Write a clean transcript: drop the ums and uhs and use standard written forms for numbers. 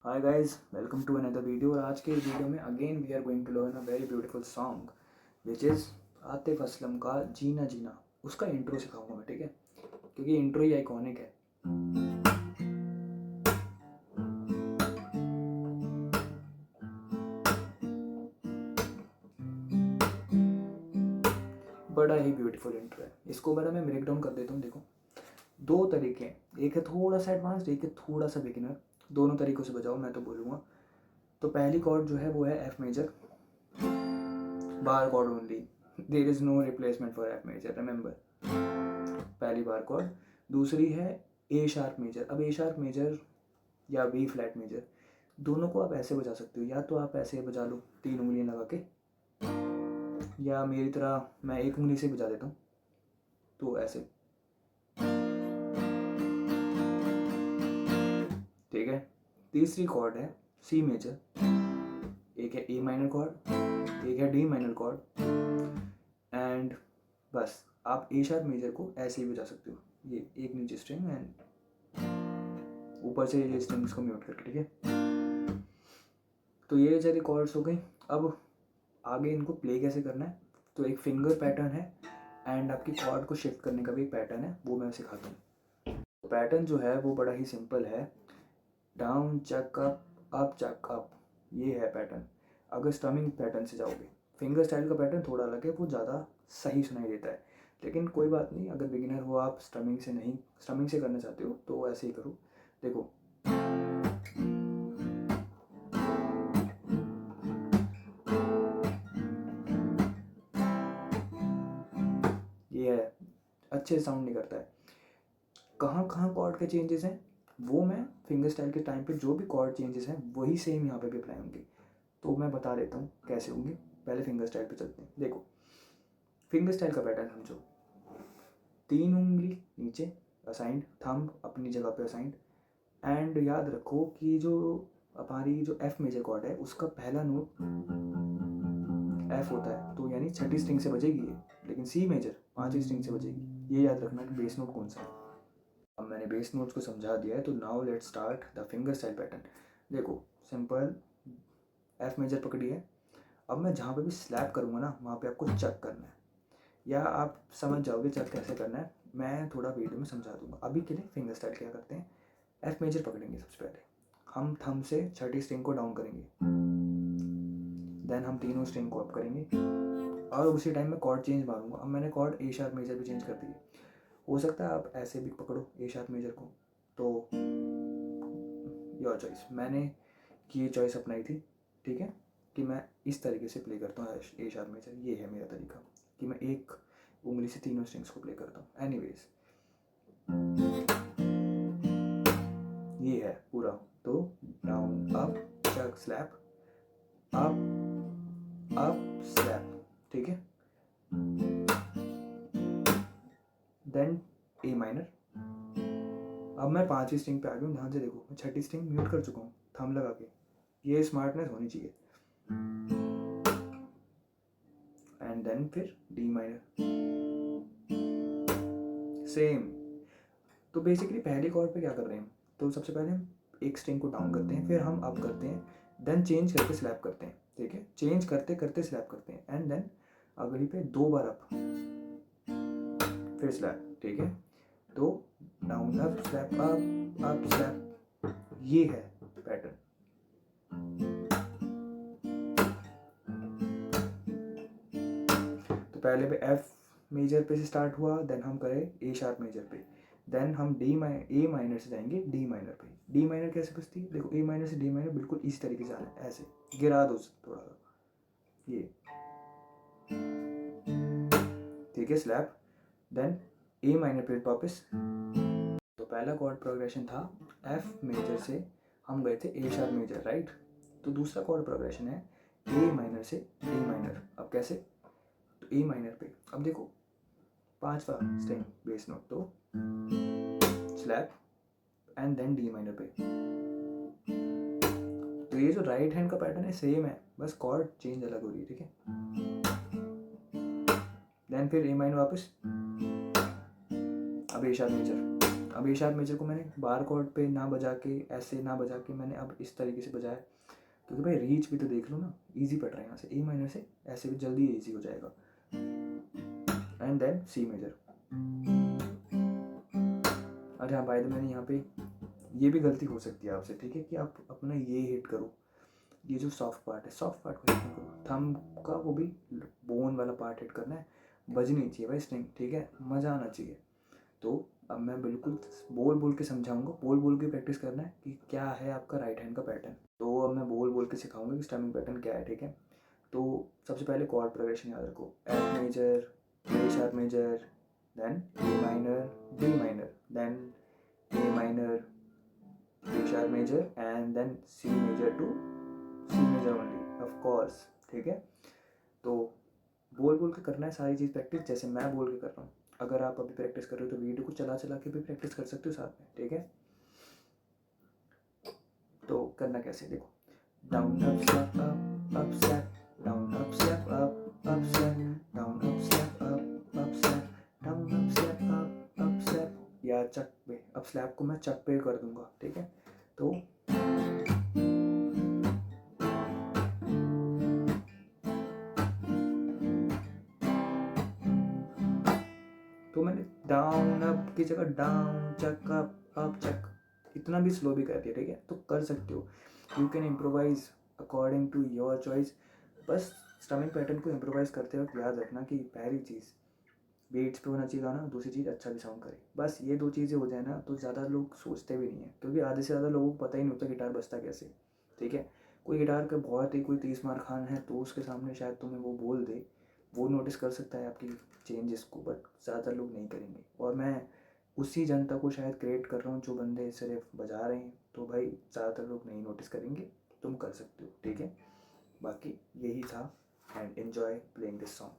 Hi guys, welcome to another video. और आज के वीडियो में again we are going to learn a very beautiful song which is Atif Aslam का जीना जीना। उसका intro सिखाऊंगा मैं, ठीक है, क्योंकि इंट्रो ही आइकॉनिक है। बड़ा ही ब्यूटीफुल इंट्रो है। इसको बड़ा मैं ब्रेक डाउन कर देता हूँ। देखो, दो तरीके हैं, एक है थोड़ा सा एडवांस्ड, एक है थोड़ा सा बिगिनर। दोनों तरीक़ों से बजाओ, मैं तो बोलूँगा। तो पहली कॉर्ड जो है वो है F major, bar chord only, there is no replacement for F major, remember. पहली बार कॉर्ड। दूसरी है ए शार्प मेजर। अब ए शार्प मेजर या बी फ्लैट मेजर, दोनों को आप ऐसे बजा सकते हो। या तो आप ऐसे बजा लो 3 उंगलियां लगा के, या मेरी तरह मैं एक उंगली से बजा देता हूँ, तो ऐसे, ठीक है। तीसरी कॉर्ड है सी मेजर, एक है ए माइनर कॉर्ड, एक है डी माइनर कॉर्ड, एंड बस आप ए शार्प मेजर को ऐसे ही बजा सकते हो। ये एक नीचे स्ट्रिंग एंड ऊपर से ये स्ट्रिंग्स को म्यूट करके, ठीक है। तो ये सारी कॉर्ड्स हो गई। अब आगे इनको प्ले कैसे करना है, तो एक फिंगर पैटर्न है एंड आपकी कॉर्ड को शिफ्ट करने का भी एक पैटर्न है, वो मैं सिखाता हूँ। तो पैटर्न जो है वो बड़ा ही सिंपल है, डाउन चक अप चक अप, ये है पैटर्न। अगर स्टमिंग पैटर्न से जाओगे, फिंगर स्टाइल का पैटर्न थोड़ा अलग है, वो ज़्यादा सही सुनाई देता है। लेकिन कोई बात नहीं, अगर बिगिनर हो आप, स्टमिंग से करना चाहते हो, तो ऐसे ही करो। देखो, ये है, अच्छे साउंड नहीं करता है। कहाँ कहाँ कॉर्ड के चेंजेस हैं वो मैं फिंगर स्टाइल के टाइम पे जो भी कॉर्ड चेंजेस हैं वही सेम यहाँ पे भी अप्लाई होंगे, तो मैं बता देता हूँ कैसे होंगे। पहले फिंगर स्टाइल पे चलते हैं। देखो, फिंगर स्टाइल का पैटर्न समझो, 3 उंगली नीचे असाइंड, थंब अपनी जगह पे असाइंड, एंड याद रखो कि जो हमारी जो एफ मेजर कॉर्ड है उसका पहला नोट एफ होता है, तो यानी छठी स्ट्रिंग से बजेगी ये। लेकिन सी मेजर 5वीं स्ट्रिंग से बजेगी। ये याद रखना कि बेस नोट कौन सा है। अब मैंने बेस नोट्स को समझा दिया है, तो now let start the finger style pattern. देखो, सिंपल एफ मेजर पकड़ी है। अब मैं जहाँ पे भी स्लैप करूँगा ना, वहाँ पे आपको चक करना है, या आप समझ जाओगे चक कैसे करना है, मैं थोड़ा वीडियो में समझा दूंगा। अभी के लिए फिंगर स्टाइल क्या करते हैं, एफ मेजर पकड़ेंगे सबसे पहले, हम थंब से छठी स्ट्रिंग को डाउन करेंगे, देन हम तीनों स्ट्रिंग को अप करेंगे, और उसी टाइम में कॉर्ड चेंज मारूंगा। अब मैंने कॉर्ड ए शार्प मेजर भी चेंज कर दी है। हो सकता है आप ऐसे भी पकड़ो ए शार्प मेजर को, तो योर चॉइस। मैंने ये चॉइस अपनाई थी, ठीक है, कि मैं इस तरीके से प्ले करता हूँ ए शार्प मेजर। ये है मेरा तरीका कि मैं एक उंगली से तीनों स्ट्रिंग्स को प्ले करता हूँ। एनीवेज, ये है पूरा। तो down up chuck slap, up slap, ठीक है। Then A minor. अब मैं 5वीं स्ट्रिंग पे आ गया हूँ। ध्यान से देखो, मैं छठी स्ट्रिंग म्यूट कर चुका हूँ थंब लगा के। ये स्मार्टनेस होनी चाहिए। एंड देन फिर डी माइनर, सेम। तो बेसिकली पहले कॉर्ड पे क्या कर रहे हैं, तो सबसे पहले हम एक स्ट्रिंग को डाउन करते हैं, फिर हम अप करते हैं, देन चेंज करके स्लैप करते हैं, ठीक है। चेंज करते करते स्लैप करते हैं, एंड देन अगली पे 2 बार अप, फिर स्लैप, ठीक है। तो down up slap up slap, ये है पैटर्न। तो पहले पे एफ मेजर पे से स्टार्ट हुआ, देन हम करें ए शार्प मेजर पे, देन हम ए माइनर से जाएंगे डी माइनर पे। डी माइनर कैसे बजती है, देखो, ए माइनर से डी माइनर बिल्कुल इस तरीके से आना है, ऐसे गिरा दो थोड़ा सा, ये, ठीक है, स्लैप, देन ए माइनर पे वापस। तो पहला कॉर्ड प्रोग्रेशन था एफ मेजर से हम गए थे ए शार्प मेजर, राइट। तो दूसरा कॉर्ड प्रोग्रेशन है ए माइनर से डी माइनर। अब कैसे, तो ए माइनर पे, अब देखो 5वां स्ट्रिंग बेस नोट, तो slap and then D minor पे। तो ये जो राइट हैंड का पैटर्न है सेम है, बस कॉर्ड चेंज अलग हो रही है, ठीक है। देन फिर ए माइनर वापस, अब ए शार्प मेजर, अब ए शार्प मेजर को मैंने बार कॉर्ड पे ना बजा के, ऐसे ना बजा के, मैंने अब इस तरीके से बजाया, क्योंकि भाई रीच भी तो देख लो ना, ईजी पड़ रहा है यहाँ से। ए माइनर से ऐसे भी जल्दी ईजी हो जाएगा। And then C major. अरे हाँ, बाय द मैंने यहाँ पे ये भी गलती हो सकती है आपसे, ठीक है, कि आप अपना ये हिट करो, ये जो सॉफ्ट पार्ट है, सॉफ्ट पार्ट को हिट नहीं करो, थंब का वो भी बोन वाला पार्ट हिट करना है, बजनी नहीं चाहिए भाई स्ट्रिंग, ठीक है, मज़ा आना चाहिए। तो अब मैं बिल्कुल बोल बोल के समझाऊंगा, बोल बोल के प्रैक्टिस करना है कि क्या है आपका राइट हैंड का पैटर्न। तो अब मैं बोल बोल के सिखाऊंगा कि स्टमिंग पैटर्न क्या है, ठीक है। तो सबसे पहले कॉर्ड प्रोग्रेशन याद रखो, F major, A sharp major, then A minor, D minor, then A minor, A sharp major, and then C major to C major only, of course, ठीक है। तो बोल बोल के करना है सारी चीज़ प्रैक्टिस, जैसे मैं बोल के कर रहा हूँ। अगर आप अभी प्रैक्टिस कर रहे हो तो वीडियो को चला चला के भी प्रैक्टिस कर सकते हो साथ में, ठीक है। तो करना कैसे, देखो, down up slap up slap, down up slap up slap, down up slap up slap, down up slap up slap, या चक पे, अब स्लैप को मैं चक पे कर दूंगा, ठीक है। तो मैंने डाउन अप की जगह डाउन चक अप चक, इतना भी स्लो भी कर दिया, ठीक है। तो कर सकते हो, you can improvise according to your choice. बस स्टमिंग पैटर्न को इम्प्रोवाइज करते वक्त याद रखना कि पहली चीज़ बीट्स पे होना चाहिए गाना, दूसरी चीज़ अच्छा भी साउंड करे। बस ये दो चीज़ें हो जाए ना तो ज़्यादा लोग सोचते भी नहीं है, क्योंकि आधे से ज़्यादा लोगों को पता ही नहीं होता गिटार बजता कैसे, ठीक है। कोई गिटार का बहुत ही कोई 30 मार खान है तो उसके सामने शायद तुम्हें वो बोल दे, वो नोटिस कर सकता है आपकी चेंजेस को, बट ज़्यादा लोग नहीं करेंगे। और मैं उसी जनता को शायद क्रिएट कर रहा हूँ जो बंदे सिर्फ बजा रहे हैं, तो भाई ज़्यादातर लोग नहीं नोटिस करेंगे, तुम कर सकते हो, ठीक है। बाकी यही था, and enjoy playing this song.